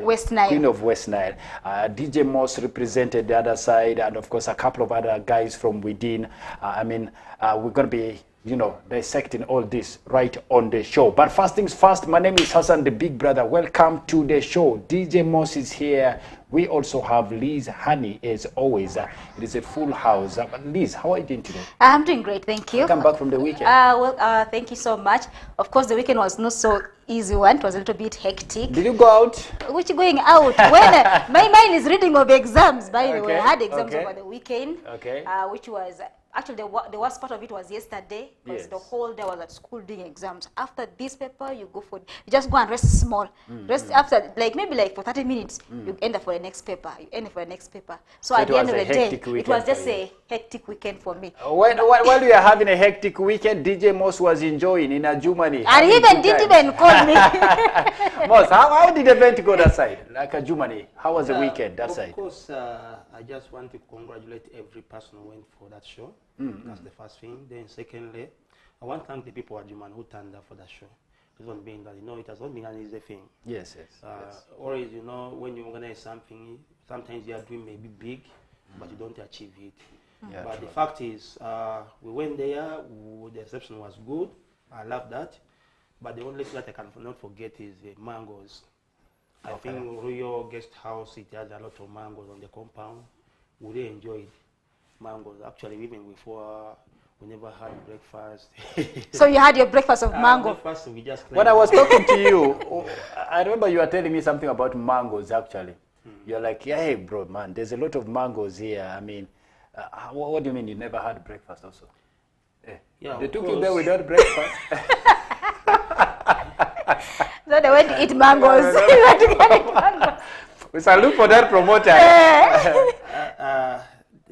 West Nile. Queen of West Nile. DJ Moss represented the other side, and of course a couple of other guys from within. I mean, we're going to be, you know, dissecting all this right on the show. But first things first, my name is Hassan, the big brother. Welcome to the show. DJ Moss is here. We also have Liz Honey, as always. It is a full house. But Liz, how are you doing today? I'm doing great, thank you. Come back from the weekend. Thank you so much. Of course, the weekend was not so easy one. It was a little bit hectic. Did you go out? Which going out? When my mind is reading of exams, by the way. I had exams over the weekend, which was... Actually, the worst part of it was yesterday, because the whole day I was at school doing exams. After this paper, you go for, you just go and rest small. Rest after, like maybe like for 30 minutes, you end up for the next paper. You end up for the next paper. So at the end of the day, it was just a hectic weekend for me. While we are having a hectic weekend, DJ Moss was enjoying in Ajumani. And he even didn't even call me. Moss, how did the event go that side? Like Ajumani, how was the weekend that side? Of course, I just want to congratulate every person who went for that show. That's the first thing. Then secondly, I want to thank the people at Juman who turned up for that show. It wasn't being that, you know, it has not been an easy thing. Yes. Always, you know, when you organize something, sometimes your dream may be big, but you don't achieve it. Yeah, but the fact is, we went there, the reception was good. I love that. But the only thing that I cannot forget is the mangoes. I think Royal Guest House, it has a lot of mangoes on the compound. We really enjoyed mangoes. Actually, even before, we never had breakfast. So you had your breakfast of mango? Breakfast, we just when I was talking to you, I remember you were telling me something about mangoes, actually. You're like, yeah, hey, bro, man, there's a lot of mangoes here. I mean, what do you mean you never had breakfast also? Yeah, they took you there without breakfast? So they went to eat mangoes. We salute for that promoter.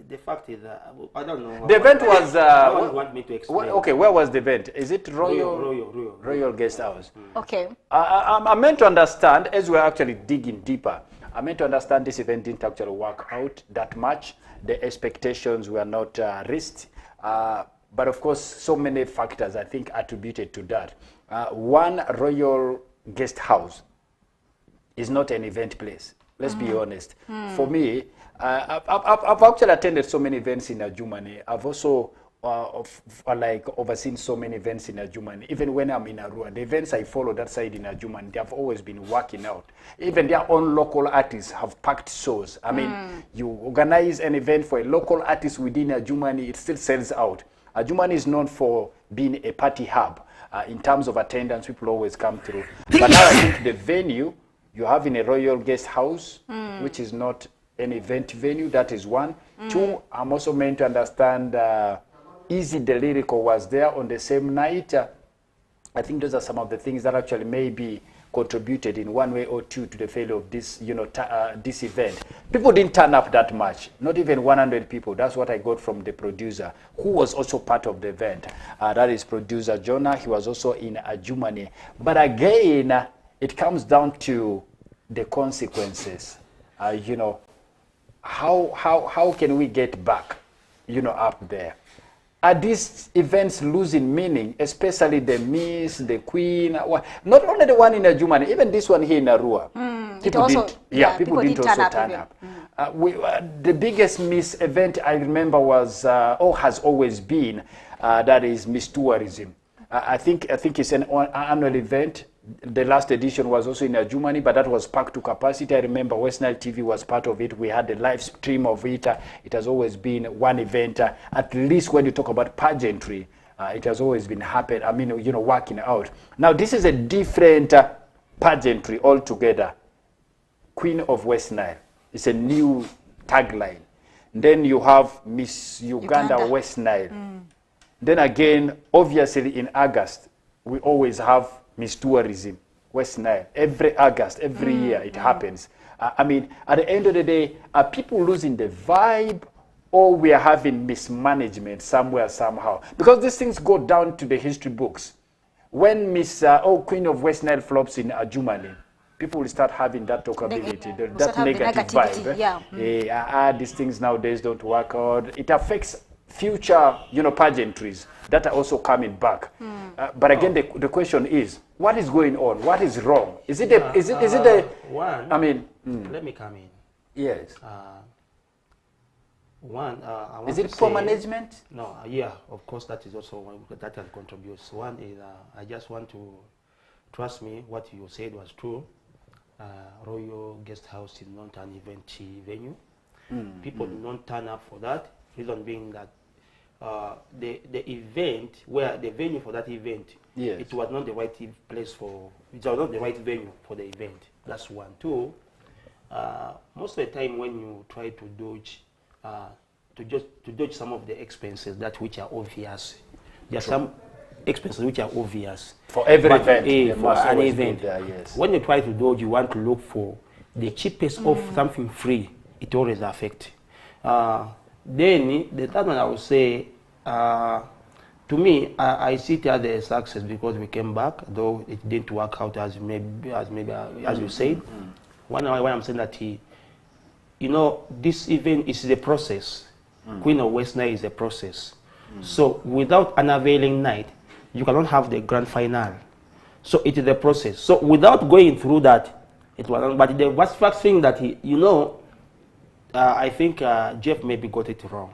The fact is, I don't know. The event was... I don't want me to explain. Okay, where was the event? Is it Royal Guest House? Okay. I meant to understand, as we're actually digging deeper, I meant to understand this event didn't actually work out that much. The expectations were not reached. But of course, so many factors, I think, attributed to that. One, Royal Guest House is not an event place. Let's be honest. For me, I've actually attended so many events in Ajumani. I've also overseen so many events in Ajumani. Even when I'm in Arua, the events I follow that side in Ajumani, they have always been working out. Even their own local artists have packed shows. I mean, you organize an event for a local artist within Ajumani, it still sells out. Ajumani is known for being a party hub. In terms of attendance, people always come through. But now I think the venue, you have in a Royal Guest House, which is not an event venue, that is one. Two, I'm also meant to understand Easy the Lyrical was there on the same night. I think those are some of the things that actually maybe contributed in one way or two to the failure of this, you know, this event. People didn't turn up that much, not even 100 people. That's what I got from the producer, who was also part of the event. That is producer Jonah. He was also in Ajumani. But again, it comes down to the consequences. You know, how can we get back, you know, up there? Are these events losing meaning, especially the Miss, the Queen? Not only the one in Ajumani, even this one here in Arua. People didn't also turn up. The biggest Miss event I remember was, has always been, that is Miss Tourism. I think it's an annual event. The last edition was also in Ajumani, but that was packed to capacity. I remember West Nile TV was part of it. We had the live stream of it. It has always been one event. At least when you talk about pageantry, it has always been happening. I mean, you know, working out. Now, this is a different pageantry altogether. Queen of West Nile. It's a new tagline. Then you have Miss Uganda. West Nile. Then again, obviously in August, we always have Miss Tourism, West Nile. Every August, every year it happens. I mean, at the end of the day, are people losing the vibe, or we are having mismanagement somewhere, somehow? Because these things go down to the history books. When Miss Queen of West Nile flops in Ajumani, people will start having that talkability, that negative vibe. These things nowadays don't work out. It affects future, you know, pageantries that are also coming back. But again, the question is, what is going on? What is wrong? Is it One. I mean, let me come in. yes. One, I want Is it to poor say- management? No, yeah, of course that is also one that can contribute. One is I just want to trust me. What you said was true. Royal Guest House is not an event venue. People do not turn up for that. Reason being that the event where the venue for that event, Yes. it was not the right place for. It was not the right venue for the event. That's one. Two. Most of the time when you try to dodge. To dodge some of the expenses that which are obvious. There are some expenses which are obvious. For every But, event, eh, there for must an always be event. there, yes. When you try to dodge, you want to look for the cheapest of something free. It always affects. Then the third one I would say, to me, I see it as a success because we came back, though it didn't work out as you said. Why I'm saying that you know, this event is the process. Queen of West Nile is a process. So without an unveiling night, you cannot have the grand final. So it is a process. So without going through that, it was. But the first thing that I think Jeff maybe got it wrong.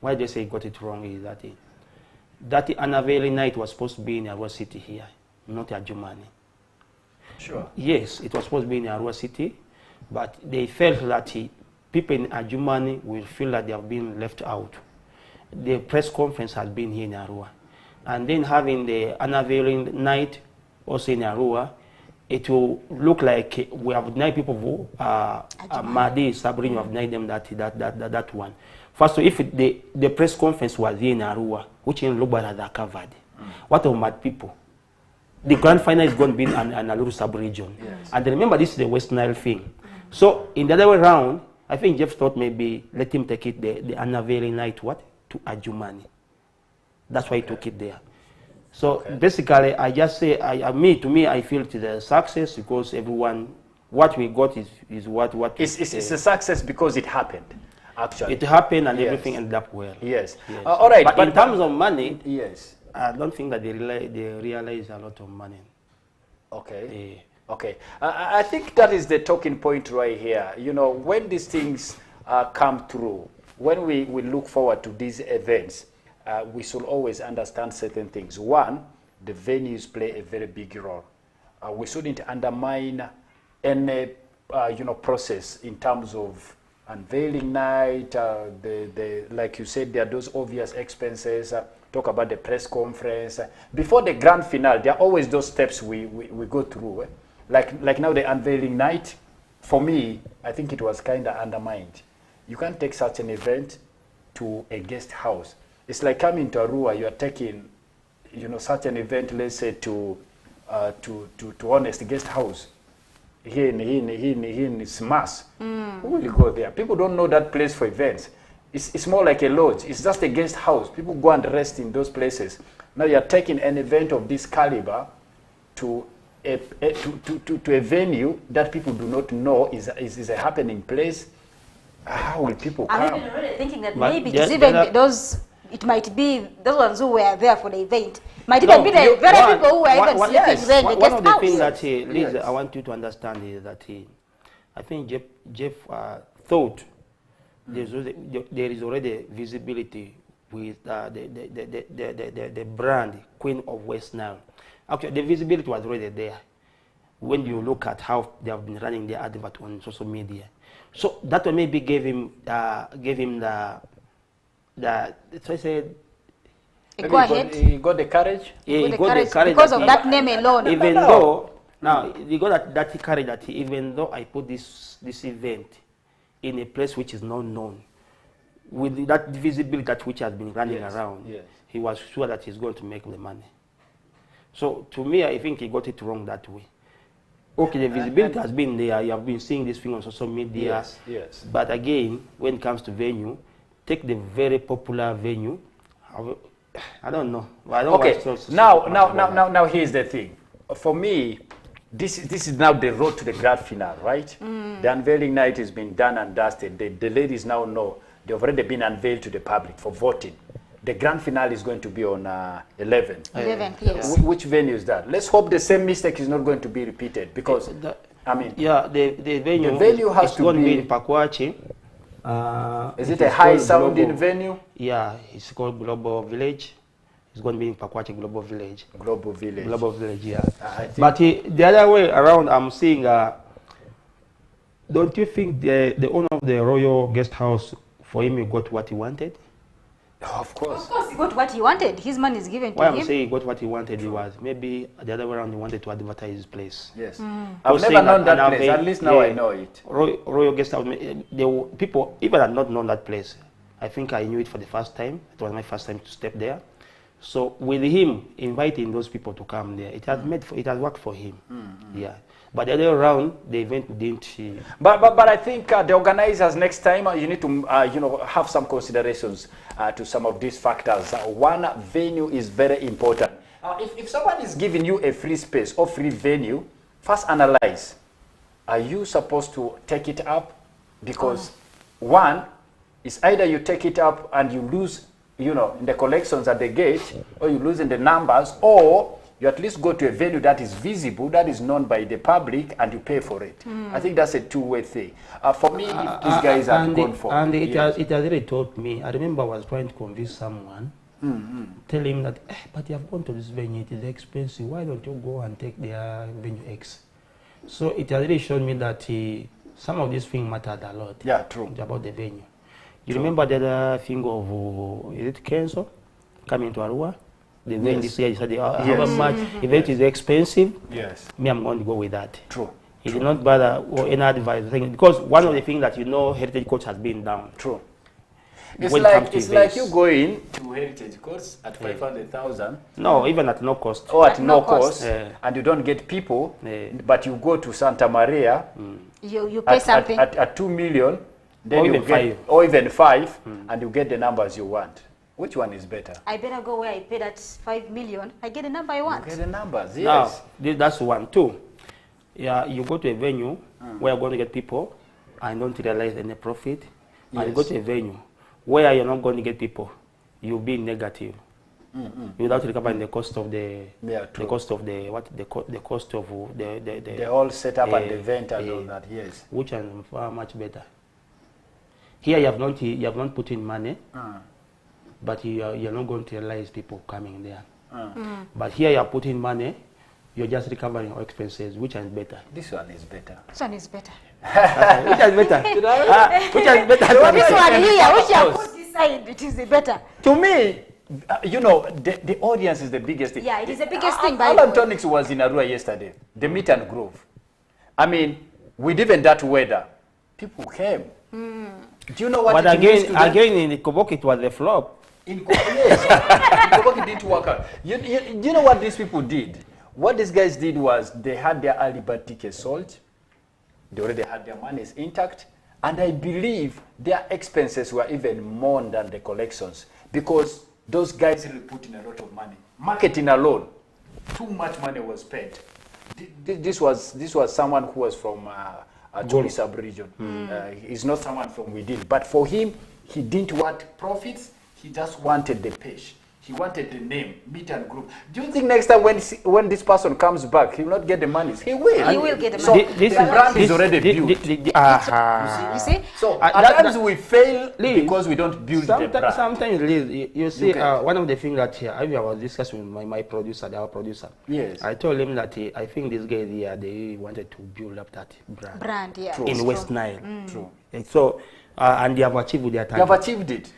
Why they say he got it wrong is that the unveiling night was supposed to be in Arua City here, not Adjumani. Sure. Yes, it was supposed to be in Arua City, but they felt that people in Adjumani will feel that they have been left out. The press conference has been here in Arua. And then having the unveiling night also in Arua, it will look like we have 9 people who Madi, Sabrin, have denied them that one. First, if the press conference was here in Arua, which in Lubara are covered, what of mad people? The grand final is going to be in Aluru sub-region. Yes. And remember, this is the West Nile thing. So in the other way around, I think Jeff thought maybe let him take it the unveiling night to Adjumani. That's why he took it there. So basically, I just say, to me, I feel it is a success because everyone, what we got is what. It's a success because it happened, actually. It happened and everything ended up well. Yes. Yes. All right. But in terms of money, yes. I don't think that they realize a lot of money. Okay. Okay. I think that is the talking point right here. You know, when these things come through, when we look forward to these events, we should always understand certain things. One, the venues play a very big role. We shouldn't undermine any, process in terms of unveiling night, like you said, there are those obvious expenses. Talk about the press conference. Before the grand finale, there are always those steps we go through. Like now the unveiling night, for me, I think it was kind of undermined. You can't take such an event to a guest house. It's like coming to Arua, you are taking, such an event, let's say to Honest Guest House here in Smas. Who will go there? People don't know that place for events. It's more like a lodge. It's just a guest house. People go and rest in those places. Now you are taking an event of this caliber to a venue that people do not know is a happening place. How will people come? I'm even really thinking that But maybe there- it's even there are- those. It might be those ones who were there for the event. Might even be the very people who were even sleeping there in the One guest of the house. things that, Liz, Yes. I want you to understand is that I think Jeff thought there is already visibility with the brand Queen of West Nile. Actually, the visibility was already there when you look at how they have been running their advert on social media. So that one maybe gave him the so I said, Go ahead. He got the courage. he With the got the courage, courage because that of he- that name alone. even though now you got that courage that even though I put this event in a place which is not known, with that visibility that which has been running Yes, around, yes. he was sure that he's going to make the money. So to me, I think he got it wrong that way. Okay, the visibility has been there. You have been seeing this thing on social media. Yes, yes. But again, when it comes to venue, take the very popular venue. I don't know. I don't Okay. want to Now, here's the thing. For me, this is now the road to the grand finale, right? The unveiling night has been done and dusted. The ladies now know they've already been unveiled to the public for voting. The grand finale is going to be on 11th. 11th, yes. Which venue is that? Let's hope the same mistake is not going to be repeated because I mean, yeah, the venue has to going to be in Pakuachi. Is it a high-sounding venue? Yeah, it's called Global Village. It's going to be in Pakuachi Global Village. Global Village. Global Village, yeah. But the other way around, I'm seeing. Don't you think the owner of the Royal Guest House, for him, he got what he wanted? Of course. Of course, he got what he wanted. His money is given to Why him. I'm saying he got what he wanted, he was maybe the other way around, he wanted to advertise his place. Yes. I've never known that place. At least now I know it. Royal Guest House, people even had not known that place. I think I knew it for the first time. It was my first time to step there. So with him inviting those people to come there, it has worked for him. Yeah. But the other way around, the event didn't. But I think the organizers next time you need to have some considerations to some of these factors. One, venue is very important. If someone is giving you a free space or free venue, first analyze. Are you supposed to take it up? Because one is either you take it up and you lose, in the collections at the gate, or you lose in the numbers, or you at least go to a venue that is visible, that is known by the public, and you pay for it. I think that's a two-way thing. For me, if these guys are gone for it has really taught me. I remember I was trying to convince someone, tell him that, but you have gone to this venue, it is expensive. Why don't you go and take their venue X? So it has really shown me that some of these things mattered a lot. Yeah, true. About the venue. You remember the other thing of, is it Kenzo coming to Arua? The venue this year, he said, however much event is expensive, me, I'm going to go with that. True. He did not bother or any advice, because one of the things that Heritage Coach has been down. True. It's like you going to Heritage Course at 500,000. No, even at no cost. Or at no cost, and you don't get people, but you go to Santa Maria, you pay something. At 2 million, then or even five, and you get the numbers you want. Which one is better? I better go where I paid at 5 million. I get the number I want. You get the numbers, yes. Now, that's one. Two, yeah, you go to a venue where you're going to get people and don't realize any profit. And you go to a venue where you're not going to get people, you'll be negative. Without recovering the cost of the cost of the whole setup and the event and all that. Yes, which is far much better. Here you have not put in money, but you're not going to realize people coming there. But here you're putting money, you're just recovering all expenses. Which is better? This one is better. This one is better. Which is better? Which is better? This one here, which you put this side, it is better. To me, the audience is the biggest thing. Yeah, it is the biggest thing. Alan Tonics was in Arua yesterday, the meet and grove. I mean, with even that weather, people came. Do you know what? But again, in the Kobok, it was a flop. In Kobok, it didn't work out. You know what these people did? What these guys did was they had their early bird tickets sold. They already had their monies intact. And I believe their expenses were even more than the collections, because those guys really put in a lot of money. Marketing alone, too much money was spent. This was someone who was from Tony sub-region. He's not someone from within. But for him, he didn't want profits. He just wanted the page. He wanted the name, meet and group. Do you think next time when this person comes back, he will not get the money? He will. He will get the money. So the brand is already built. You see? So at times we fail because we don't build the brand. Sometimes, you see, one of the things that I was discussing with my producer, our producer. Yes. I told him that I think these guys here, they wanted to build up that brand. Yeah. True. In West Nile. True. So, and they have achieved their target. They have achieved it.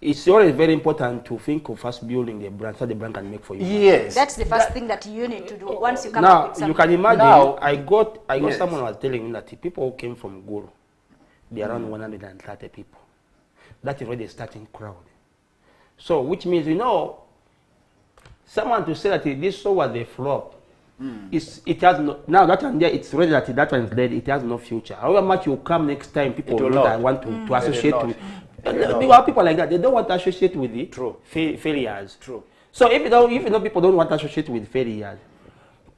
It's always very important to think of first building the brand so the brand can make for you. Yes. That's the first thing that you need to do once you come up with something. You can imagine, I got someone was telling me that people who came from Guru, they're around 130 people. That is already a starting crowd. So, which means, someone to say that this show was a flop, it has no, now that one there, it's ready that one is dead, it has no future. However much you come next time, people will not want to associate with. People like that, they don't want to associate with the failures. True. So if people don't want to associate with failures,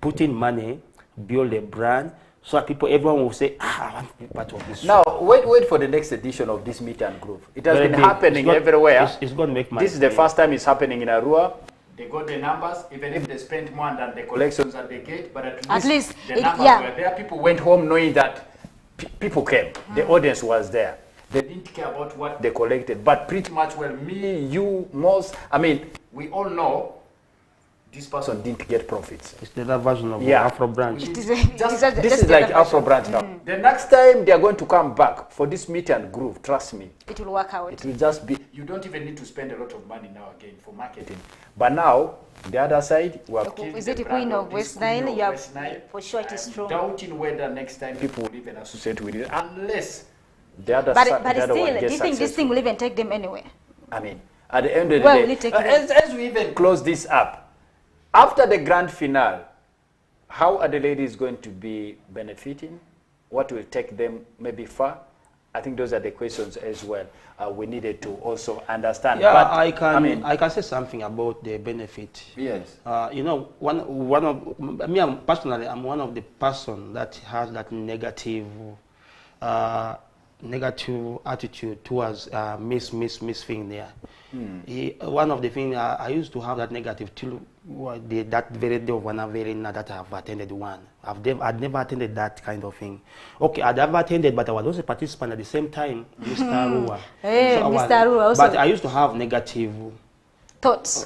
put in money, build a brand, so that everyone will say, I want to be part of this. Now, wait for the next edition of this meet and groove. It has been happening everywhere. It's going to make money. This is the first time it's happening in Arua. They got the numbers, even if they spent more than the collections at the gate, but at least the numbers were there. People went home knowing that people came. The audience was there. They didn't care about what they collected. But pretty much, well, me, you, most, I mean, we all know this person didn't get profits. It's the other version of Afro branch. This is like Afro branch now. The next time they are going to come back for this meet and groove, trust me. It will work out. It will just be, you don't even need to spend a lot of money now again for marketing. But now, the other side, we have is it the Queen of West Nile? You have, for sure it is strong. Doubting whether next time people will even associate with it, unless the other but side, but the other still, one gets do you think this thing will even take them anywhere? I mean, at the end of the day, as we even close this up, after the grand finale, how are the ladies going to be benefiting? What will take them maybe far? I think those are the questions as well we needed to also understand. Yeah, but, I can say something about the benefit. Yes. You know, one of me, personally, I'm one of the person that has that negative attitude towards miss thing there. One of the things I used to have that negative till that very day of one that I have attended one. I'd never attended that kind of thing. Okay, I'd never attended, but I was also a participant at the same time, Mr. Rua. Hey, so Mr. Rua also. But I used to have negative thoughts,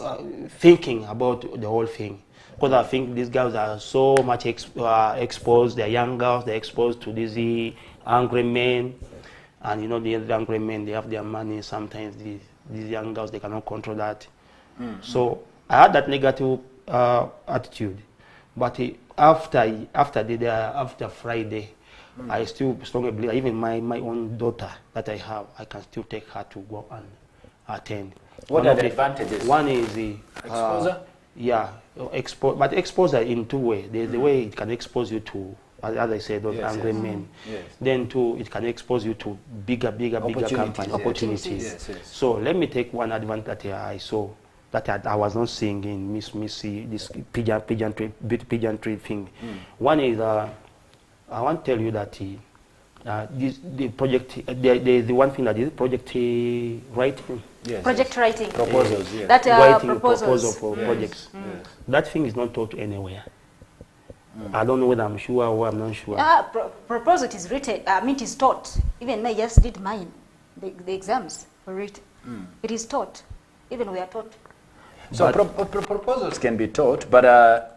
thinking about the whole thing. Because I think these girls are so much exposed. They're young girls. They're exposed to these angry men, and you know the angry men. They have their money. Sometimes these young girls, they cannot control that. So I had that negative attitude. But after Friday, I still strongly believe. Even my own daughter that I have, I can still take her to go and attend. What are the advantages? One is the exposure. But exposure in two ways. There's the way it can expose you to, as I said, those angry men. Yes. Then two, it can expose you to bigger company opportunities. Yes. So let me take one advantage that I saw that I was not seeing in Miss this pageantry thing. One is I want to tell you that the project, the one thing that is project writing. Yes, project writing. Proposals, yes. That writing proposals. Proposal for projects. Yes. That thing is not taught anywhere. I don't know whether I'm sure or I'm not sure. Proposal is written, I mean it is taught. Even I just did mine, the exams for it. It is taught. Even we are taught. So proposals can be taught, but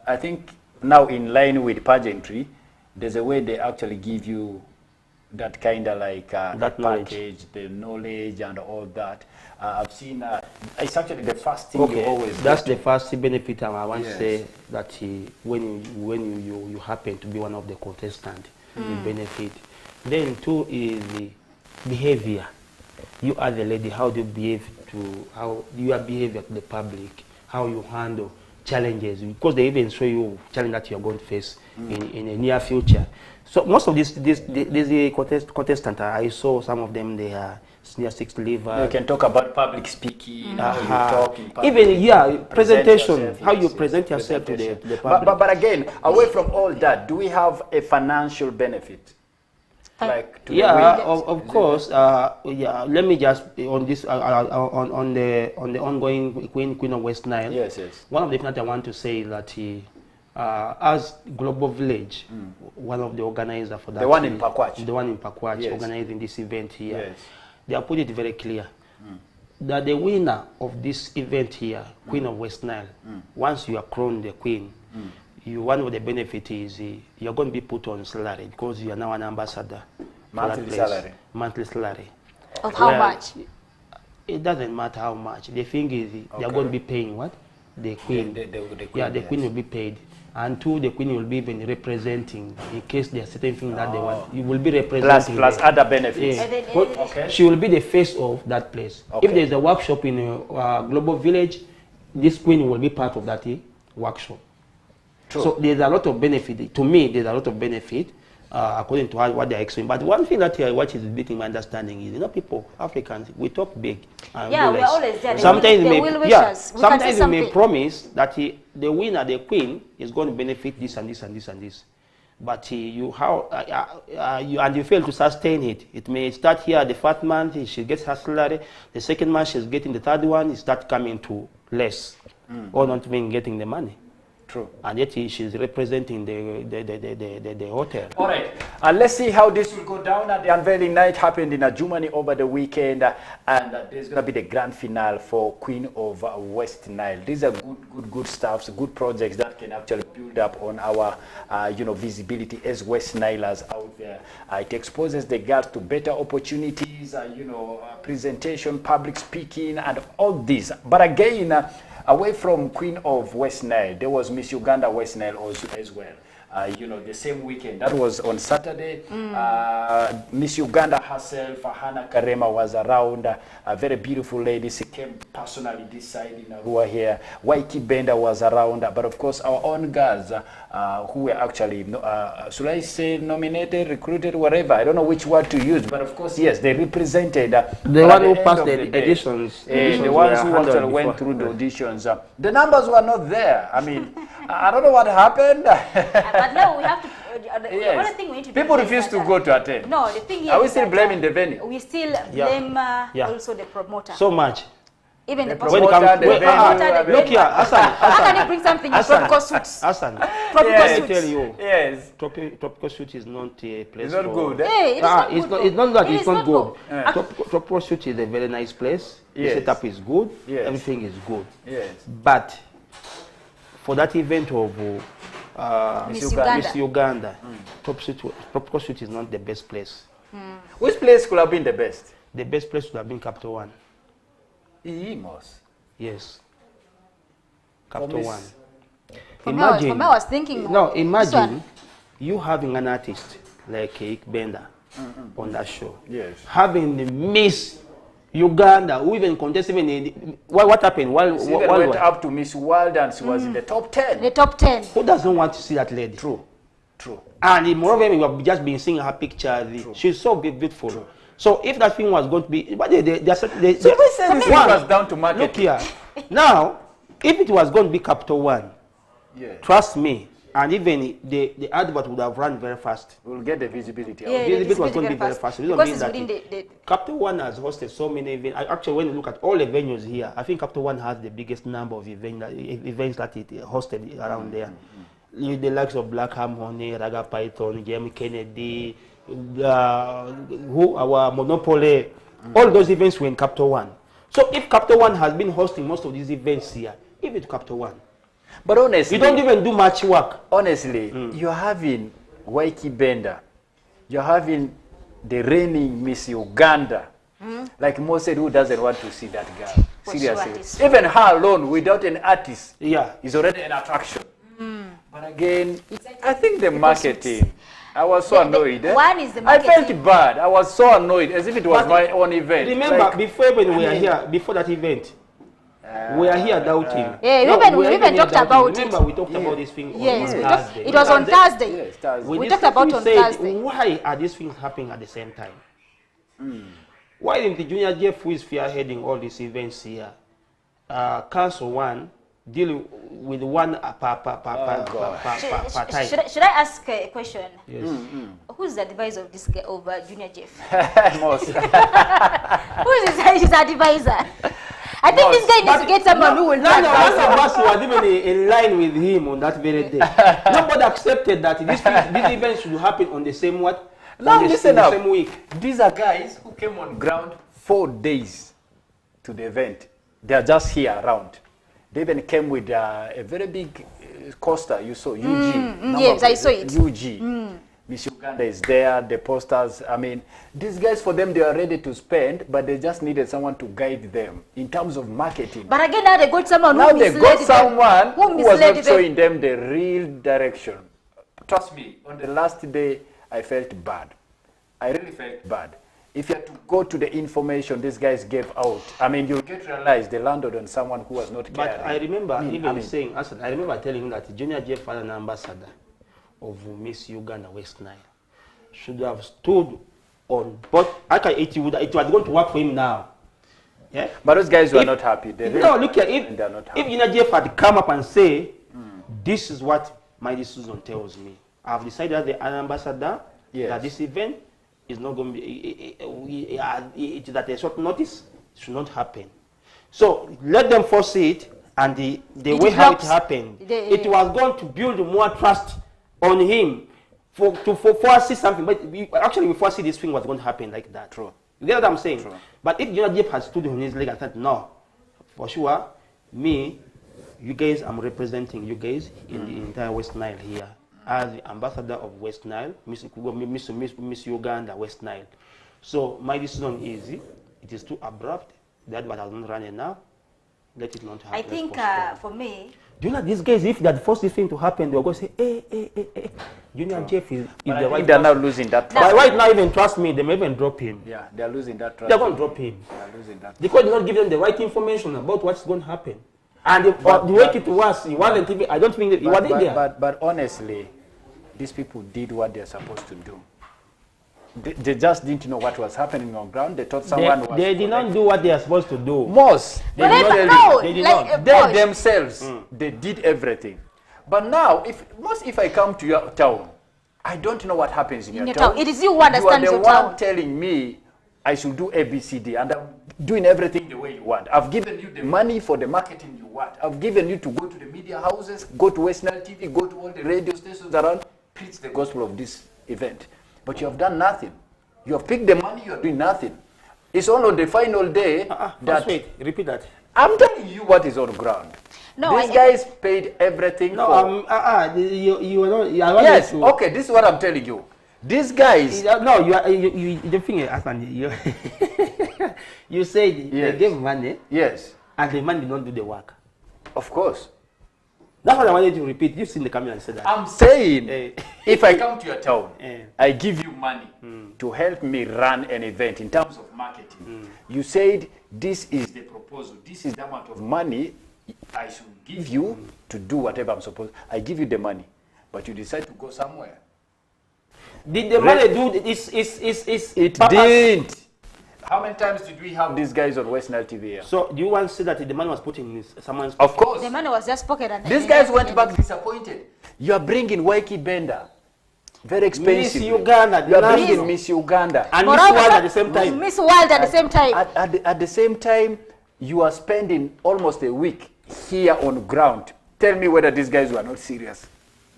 I think now in line with pageantry, there's a way they actually give you that kind of like that package, the knowledge and all that. I've seen it's actually the first thing you always that's the first benefit I want to say that when you happen to be one of the contestants, you benefit. Then two is the behavior. You as a lady, how do you behave how your behavior to the public, how you handle challenges, because they even show you challenge that you're going to face in the near future. So most of these contestants, I saw some of them, they are senior 6 level. You can talk about public speaking, how you talk in public. Even, presentation, how you present yourself to the public. But again, away from all that, do we have a financial benefit? Like to of course. Let me just on this on the ongoing Queen of West Nile. Yes. One of the things that I want to say is that as Global Village, one of the organizers for that, the one in Pakwach, organizing this event here, they have put it very clear that the winner of this event here, Queen of West Nile, once you are crowned the queen, one of the benefits is you're going to be put on salary because you are now an ambassador. Monthly salary. Of how much? It doesn't matter how much. The thing is, they are going to be paying what? The queen. The queen, the queen will be paid. And two, the queen will be even representing in case there are certain things that they want. You will be representing. Plus other benefits. Yeah. She will be the face of that place. If there is a workshop in a Global Village, this queen will be part of that workshop. True. So there's a lot of benefit. To me, there's a lot of benefit according to what they're explaining. But one thing that what is beating my understanding is, people, Africans, we talk big. We're always there. Sometimes we may promise that the winner, the queen, is going to benefit this and this and this and this. But you fail to sustain it. It may start here the first month, she gets her salary. The second month, she's getting the third one, it starts coming to less. or not even getting the money. True. And yet she's representing the hotel. All right. Let's see how this will go down. The unveiling night happened in Germany over the weekend, and there's going to be the grand finale for Queen of West Nile. These are good stuffs, good projects that can actually build up on our, visibility as West Nilers out there. It exposes the girls to better opportunities, presentation, public speaking, and all this. But again, away from Queen of West Nile, there was Miss Uganda West Nile also as well. The same weekend. That was on Saturday. Miss Uganda herself, Hannah Karema, was around. A very beautiful lady. She came personally this side in Arua here. Waiki Benda was around. But of course, our own girls who were actually, should I say nominated, recruited, whatever. I don't know which word to use. But of course, yes, they represented. The one who passed the auditions. The ones who actually went through the auditions. The numbers were not there. I mean, I don't know what happened. But now we have to. The only thing we need to do. People refuse to go to attend. No, the thing here. Are we still blaming the venue? We still blame also the promoter. So much. Even the promoter, promoter. Look here, Hassan. How can you bring something in tropical suits? Hassan, tropical suits. I tell you. Yes. Tropical suit is not a place. It's not good. Hey, it's not that it's not good. good. Tropical suit is a very nice place. Yes. The setup is good. Yes. Everything is good. Yes. But for that event of Miss Uganda, tropical suit is not the best place. Which place could have been the best? The best place would have been Capital One. Imos. Yes. Capital One. For me, I was thinking. No, imagine you having an artist like Keik Benda on that show. Yes. Having the Miss Uganda, who even contested even what happened? She went up to Miss World and she was in the top 10. The top 10. Who doesn't want to see that lady? True. And moreover, we have just been seeing her picture. She's so beautiful. True. So if that thing was going to be, but they so we said this was down to marketing. Look here. Now, if it was going to be Capital One, trust me, and even the advert would have run very fast. We'll get the visibility. Yeah, the visibility was going to be very fast. Because it's within the Capital One has hosted so many events. Actually, when you look at all the venues here, I think Capital One has the biggest number of events that it hosted around there. The likes of Black Ham Honey, Raga Python, Jamie Kennedy, our Monopoly, all those events were in Capital One. So if Capital One has been hosting most of these events here, give it to Capital One. But honestly, you don't even do much work. Honestly, you're having Waiki Benda, you're having the reigning Miss Uganda. Like Mo said, who doesn't want to see that girl? Seriously. Even her alone, without an artist, is already an attraction. But again, I think the marketing. I was so annoyed. One is the marketing. I felt bad. I was so annoyed, as if it was my own event. Remember, before when we were here, before that event, we are here doubting. Yeah, we even talked about it. Remember, we talked about this thing on Thursday. It was on Thursday. Yes, Thursday. We talked about it on Thursday. Why are these things happening at the same time? Why didn't the Junior Jeff, who is spearheading all these events here, cancel one, deal with one per time? Should I ask a question? Yes. Who's the advisor of this guy over Junior Jeff? Most. Who is his advisor? I think this guy needs to get someone who will none of us was even in line with him on that very day. Nobody accepted that these events should happen on the same what? Now listen up. Same week. These are guys who came on ground 4 days to the event. They are just here around. They even came with a very big coaster. You saw UG. Yes, I saw it. UG. Miss Uganda is there, the posters. I mean, these guys, for them, they are ready to spend, but they just needed someone to guide them in terms of marketing. But again, now they got someone who was not showing them the real direction. Trust me, on the last day, I felt bad. I really felt bad. If you had to go to the information these guys gave out, I mean, you'll get realized they landed on someone who was not caring. But I remember saying, I remember telling him that Junior Jeff, an ambassador of Miss Uganda West Nile, should have stood on both. It was going to work for him now. Yeah? But those guys were not happy. Look here, if Junior Jeff had come up and say, this is what my decision tells me. I've decided as the ambassador that this event is not going to be, it is at a short notice, it should not happen. So let them foresee it And the way how it happened, it was going to build more trust on him to foresee something. But we foresee this thing was going to happen like that. True. You get what I'm saying? True. But if Junior Jeff had stood on his leg and said, no, for sure, you guys, I'm representing you guys in the entire West Nile here as the ambassador of West Nile, Miss Uganda, West Nile. So my decision is, it is too abrupt. That what has not run enough. Let it not happen. I think for me, do you know these guys, if that first thing to happen, they'll go say, hey, Junior Jeff is the right. They're now losing that trust. But right now, even trust me, they may even drop him. Yeah, they're losing that trust. They're going to drop him. They're losing that. Because they're not giving them the right information about what's going to happen. And the way it was, he wasn't even, I don't think that he wasn't there. But honestly, these people did what they're supposed to do. They just didn't know what was happening on ground. They thought someone was... They did not do what they are supposed to do. Most. They did not. They themselves, they did everything. But now, if I come to your town, I don't know what happens in your town. It is you who understands your town. You are the one telling me I should do ABCD, and I'm doing everything the way you want. I've given you the money for the marketing you want. I've given you to go to the media houses, go to West Nile TV, go to all the radio stations around, preach the gospel of this event. But you have done nothing. You have picked the money, you are doing nothing. It's only on the final day that... Wait, repeat that. I'm telling you what is on ground. No, these guys paid everything for... you are not... Yes, okay, this is what I'm telling you. These guys... No, the thing is, you said they gave money. Yes. And the man did not do the work. Of course. That's what I wanted to repeat. You've seen the camera and said that. I'm saying, if I come to your town, I give you money to help me run an event in terms of marketing. You said, this is the proposal. This is the amount of money I should give you to do whatever I'm supposed. I give you the money, but you decide to go somewhere. Did the money do this? It didn't. How many times did we have these guys on West Nile TV here? So, do you want to say that the money was put in someone's pocket? Of course. The money was just pocketed. These guys went back disappointed. You are bringing Waiki Bender. Very expensive. Miss Uganda. You are bringing Miss Uganda. And Miss World at the same time. Miss World at the same time. At the same time, you are spending almost a week here on ground. Tell me whether these guys were not serious.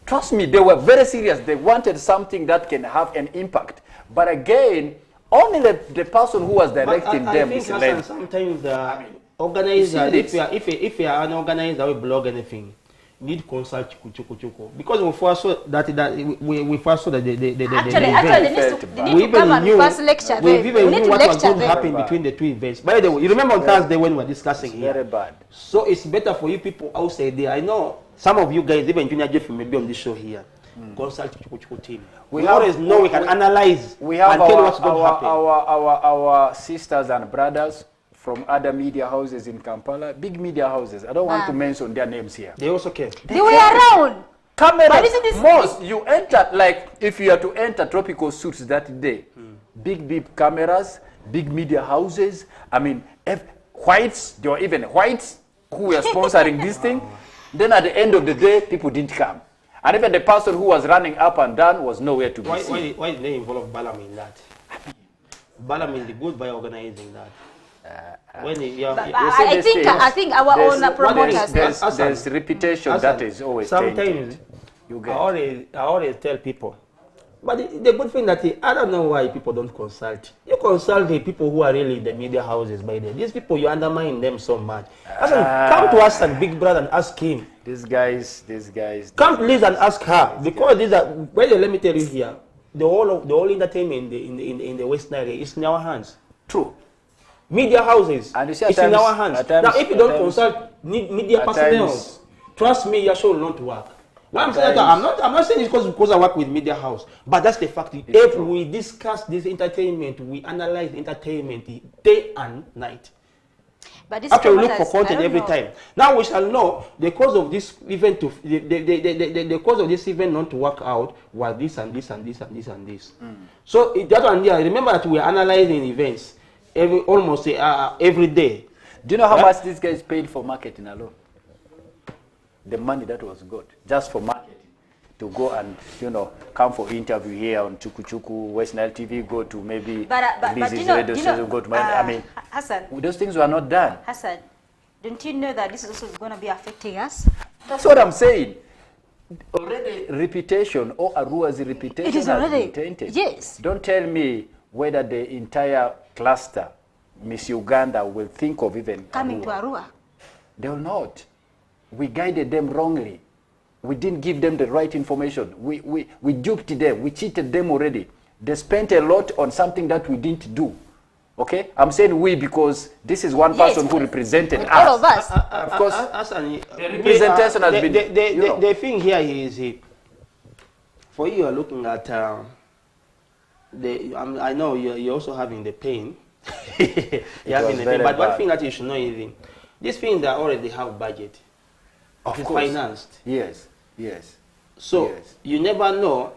Trust me, they were very serious. They wanted something that can have an impact. But again, only the person who was directing them is led. Sometimes the organizer, if you are an organizer or blog anything, need to consult CHUKU. Because we first saw that we first saw that they need to come and first lecture. We even knew what was going to happen between the two events. By the way, you remember on Thursday when we were discussing here? Very bad. So it's better for you people outside there. I know some of you guys, even Junior Jeff, may be on this show here. Consult CHUKU team. We always know we can analyze and tell what's going to happen. Our sisters and brothers from other media houses in Kampala, big media houses. I don't want to mention their names here. They also came. They were around. Cameras. Most you enter, like if you are to enter Tropical Suits that day, big cameras, big media houses. I mean, whites. There were even whites who were sponsoring this thing. Then at the end of the day, people didn't come. And even the person who was running up and down was nowhere to be seen. Why did they involve Balaam in that? Balaam is good by organizing that. I think our own promoters. There's reputation that is always sometimes I always tell people. But the good thing that I don't know why people don't consult. You consult the people who are really in the media houses by then. These people, you undermine them so much. Come to us and Big Brother and ask him. These guys. Come to Liz and ask her. Because these are, well, let me tell you here, the whole entertainment in the West Nile is in our hands. True. Media houses, it's in our hands. Now, if you don't consult media personnel, trust me, your show will not work. I'm not saying it's because I work with media house, but that's the fact. If we discuss this entertainment, we analyze entertainment day and night. But this actually look for content every time. Now we shall know the cause of this event the cause of this event not to work out was this and this and this and this and this. So that one there, remember that we are analyzing events almost every day. Do you know how much these guys paid for marketing alone? The money that was got just for marketing, to go and come for interview here on CHUKU, West Nile TV, go to maybe Lizzie's radio station, go to I mean, Hassan, those things were not done. Hassan, Don't you know that this is also going to be affecting us? That's what I'm saying. Already reputation or Arua's reputation It is has already, been tainted. yes. Don't tell me whether the entire cluster, Miss Uganda, will think of even Coming Arua. to Arua. They will not. We guided them wrongly. We didn't give them the right information. We duped them. We cheated them already. They spent a lot on something that we didn't do. Okay? I'm saying we because this is one person who represented us. All of us. Of course, the representation has been... The thing here is, for you are looking at... I know you're also having the pain. You're having the pain. But one thing that you should know is, these things that already have budget. Of it's course. financed. Yes, yes. So, yes. you never know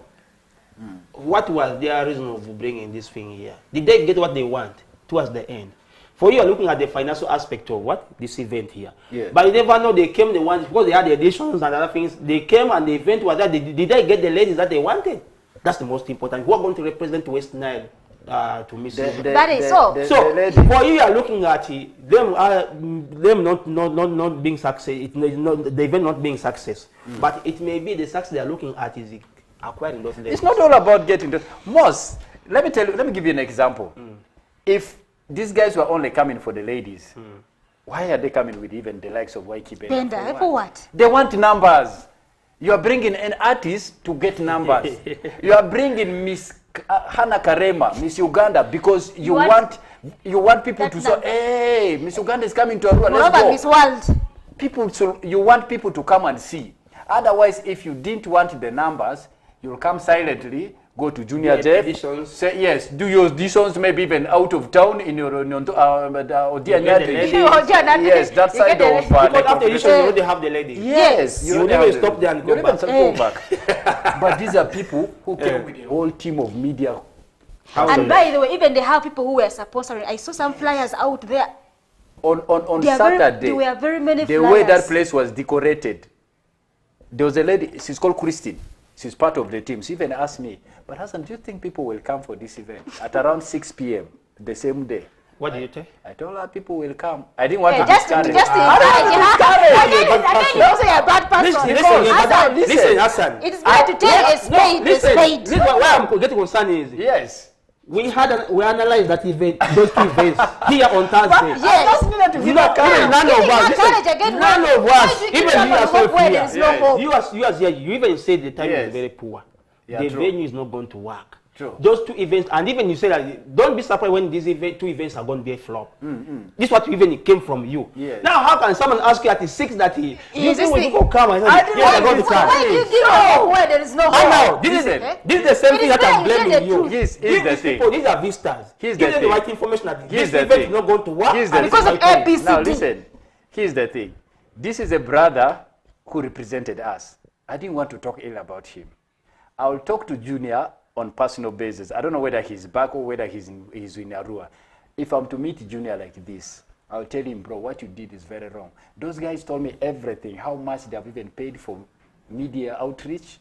what was their reason of bringing this thing here. Did they get what they want towards the end? For you are looking at the financial aspect of what? This event here. Yeah. But you never know they came, they wanted, because they had the additions and other things, they came and the event was that, did they get the ladies that they wanted? That's the most important. Who are going to represent West Nile to Miss That is so. For you are looking at them not being success, the event not being success. But it may be the success they are looking at is acquiring those ladies. It's not all about getting those. Most, let me give you an example. If these guys were only coming for the ladies, why are they coming with even the likes of Waiki Benda? For what? They want numbers. You are bringing an artist to get numbers. You are bringing Miss Hannah Karema, Miss Uganda, because you want people to say, hey, Miss Uganda is coming to Arua, let's go. Miss World. People, so you want people to come and see. Otherwise, if you didn't want the numbers, you'll come silently, go to Junior Jeff, say yes, do your auditions, maybe even out of town in your yes, that side of because after audition, you already have the ladies. Yes, you never stop there and go back. But these are people who came with a whole team of media. And by the way, even they have people who were sponsoring. I saw some flyers out there. On Saturday, there were very many the flyers. way that place was decorated, there was a lady, she's called Christine. She's part of the team. She even asked me, but Hassan, do you think people will come for this event at around 6 p.m. the same day? What did you say? I told her people will come. I didn't want to Just discourage. Again, you're also a bad person. Listen, Hassan. It is better to tell a spade a spade. Where I'm getting concerned is, yes, we analyzed that event, those two events here on Thursday. Yes. None of us, even you yourself here, you even said the time is very poor. Yeah, the true. venue is not going to work. True. Those two events, and even you say that, don't be surprised when these two events are going to be a flop. This is what even came from you. Yes. Now, how can someone ask you at the 6 that you think when people come and say, yes, I'm going to come? Why do you give where there is no hope? This is the same thing that I'm blaming you. Here's the thing. People, these are visitors. Here's Give the them thing. the right information that Here's this the event thing. is not going to work. Here's the because of thing. ABCD. Now listen, here's the thing. This is a brother who represented us. I didn't want to talk ill about him. I will talk to Junior on personal basis. I don't know whether he's back or whether he's in Arua. If I'm to meet Junior like this, I'll tell him, bro, what you did is very wrong. Those guys told me everything, how much they have even paid for media outreach.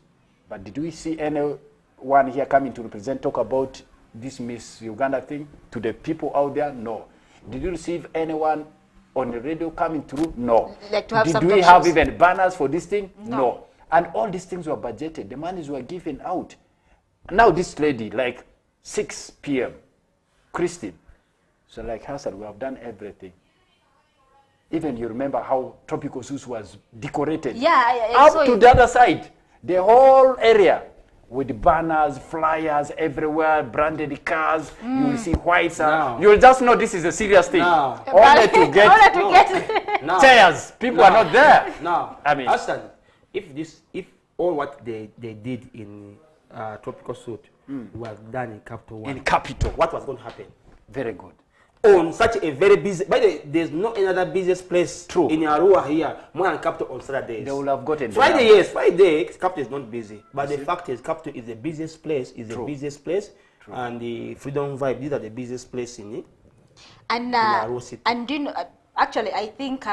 But did we see anyone here coming to represent, talk about this Miss Uganda thing to the people out there? No. Did you receive anyone on the radio coming through? No. Like to have did we have even banners for this thing? No. And all these things were budgeted. The monies were given out. Now this lady, like 6 p.m., Christine, so like Hassan, we have done everything. Even you remember how Tropical Sus was decorated. Yeah, up to the other side, the whole area with banners, flyers everywhere, branded cars. You will see whites. You will just know this is a serious thing. Only to get chairs. People are not there. Now, I mean, Hassan, if all what they did in Tropical Suit was done in Capital One. In Capital. What was going to happen? Very good. On such a very busy, by the way, there's no another busiest place in Arua here more than Capital on Saturdays. They will have gotten Friday, yes, Friday, Capital is not busy. But the fact is, Capital is the busiest place, and the Freedom Vibe, these are the busiest place in it. And Arua City. And you know, actually, I think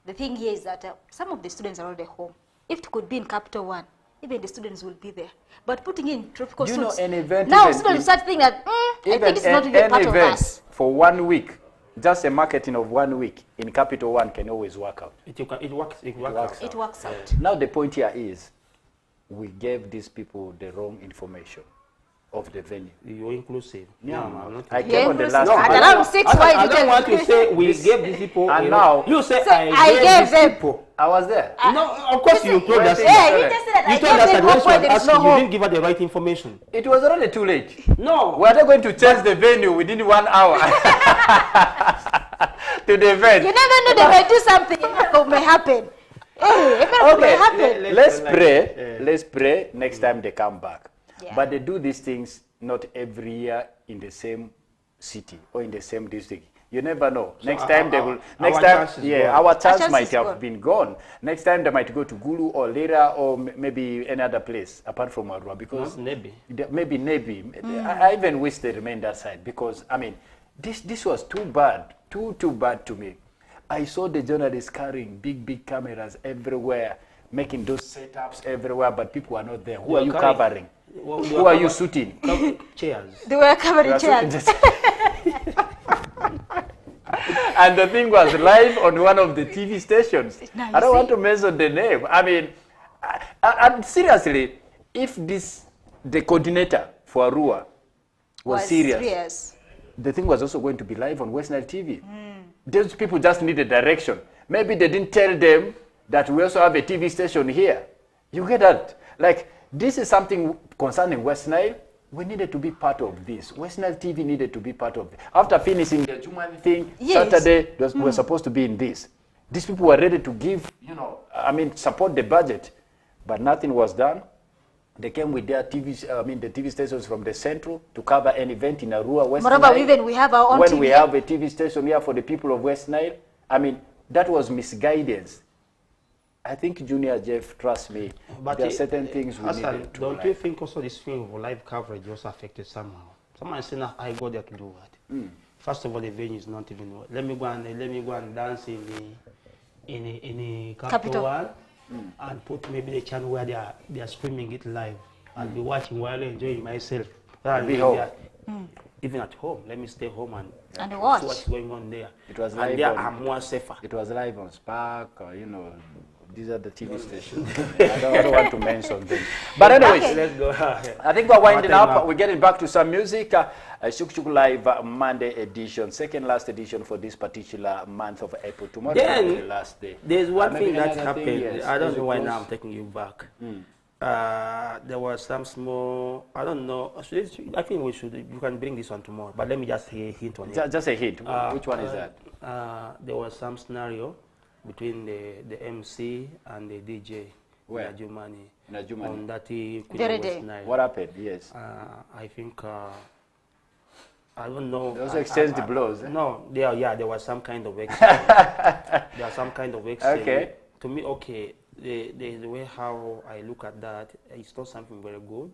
the thing here is that some of the students are already home. If it could be in Capital One, even the students will be there. But putting in Tropical Suits, an event now students start thinking that I think it's not even part of us. For 1 week, just a marketing of 1 week in Capital One can always work out. It works out. Now the point here is, we gave these people the wrong information of the venue. You're inclusive. Yeah, no, I'm not. I came on the last. No, At around 6, I don't want to say we gave these people. And now you say I gave them. people. I was there. No, of course you told us. Yeah, he just said that You I told us gave that them when hope she when was there is no asking, you hope. didn't give her the right information. It was already too late. No. We are not going to change the venue within 1 hour to the event. You never know they may do something. It may happen. Hey, it may happen. Let's pray. Let's pray next time they come back. Yeah. But they do these things not every year in the same city or in the same district. You never know. So next time they will. Next our time, chance is yeah, gone. our chance chance might is have gone. been gone. Next time they might go to Gulu or Lera or maybe any other place apart from Arua because Maybe. maybe I even wish they remained that side because I mean this was too bad, too bad to me. I saw the journalists carrying big cameras everywhere, making those setups everywhere, but people are not there. Who are you covering? Who are you shooting? Chairs. They were covering You are chairs. And the thing was live on one of the TV stations. Now, I don't you want see? to mention the name. I mean, and seriously, if the coordinator for Arua was serious, the thing was also going to be live on West Nile TV. Those people just needed direction. Maybe they didn't tell them that we also have a TV station here. You get that? Like, this is something concerning West Nile. We needed to be part of this. West Nile TV needed to be part of it. After finishing the Jumani thing, Yes. Saturday, we were supposed to be in this. These people were ready to give, support the budget. But nothing was done. They came with their the TV stations from the central to cover an event in Arua, West Nile. Moreover, even we have our own When TV. we have a TV station here for the people of West Nile, I mean, that was misguidance. I think Junior Jeff, trust me, But there are certain things we Hassan, needed to don't you think also this thing of live coverage also affected somehow? Someone saying I go there to do what? First of all, the venue is not even. Let me go and dance in the Capital One and put maybe the channel where they are streaming it live. I'll be watching while enjoying myself. Be home. Even at home, let me stay home And watch. see what's going on there. It was and live there on- I'm more safer. It was live on Spark, these are the TV stations. I don't want to mention them. But anyways, Okay. Let's go. I think we're winding What time up. now? We're getting back to some music. CHUKU Live Monday edition, second last edition for this particular month of April. Tomorrow Then, will be the last day. There's one Maybe thing that another happened. thing, yes, I don't as know why it now goes. I'm taking you back. There was some small, I don't know. I think you can bring this one tomorrow, but let me just say a hint on it. Just a hint. Which one is that? There was some scenario between the MC and the DJ. Where? Najumani. Najumani. On that Queen Very of West day. Nile. What happened? Yes. I think, I don't know. They also exchanged the blows. No, there was some kind of exchange. There was some kind of exchange. Okay. To me, okay, the way how I look at that, it's not something very good.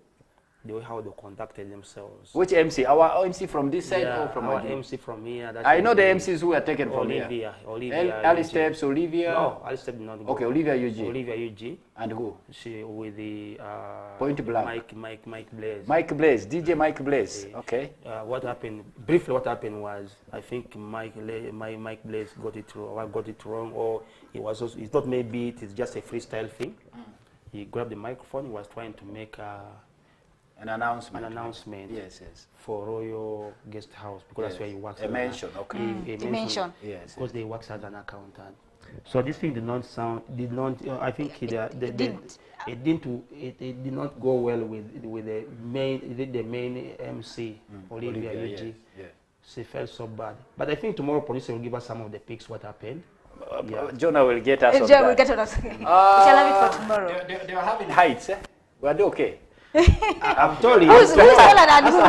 The way how they conducted themselves. Which MC? Our MC from this side Yeah, or from our Najumani? MC from here. That I know is the MCs who are taken from here. Olivia. Alice UG. Steps, Olivia. No, Alice Steps did not go. Okay, Olivia UG. Olivia UG. And who? She with the Point blank. Mike Blaze. Mike Blaze, DJ Mike Blaze. Okay. What happened? Briefly, what happened was I think Mike Blaze got it wrong, or he was also. He thought maybe it is just a freestyle thing. He grabbed the microphone. He was trying to make An announcement. Yes. Yes. For Royal Guest House because that's where he works. A mention, okay. The mention. Yes. Because they works as an accountant. So this thing did not. I think it did not go well with the main MC Olivia UG. yes. She felt so bad. But I think tomorrow producer will give us some of the pics what happened. Jonah will get us on John will that. get on us. We shall have it for tomorrow. They are having heights, eh? Were they okay? I'm told you. Who's taller than who?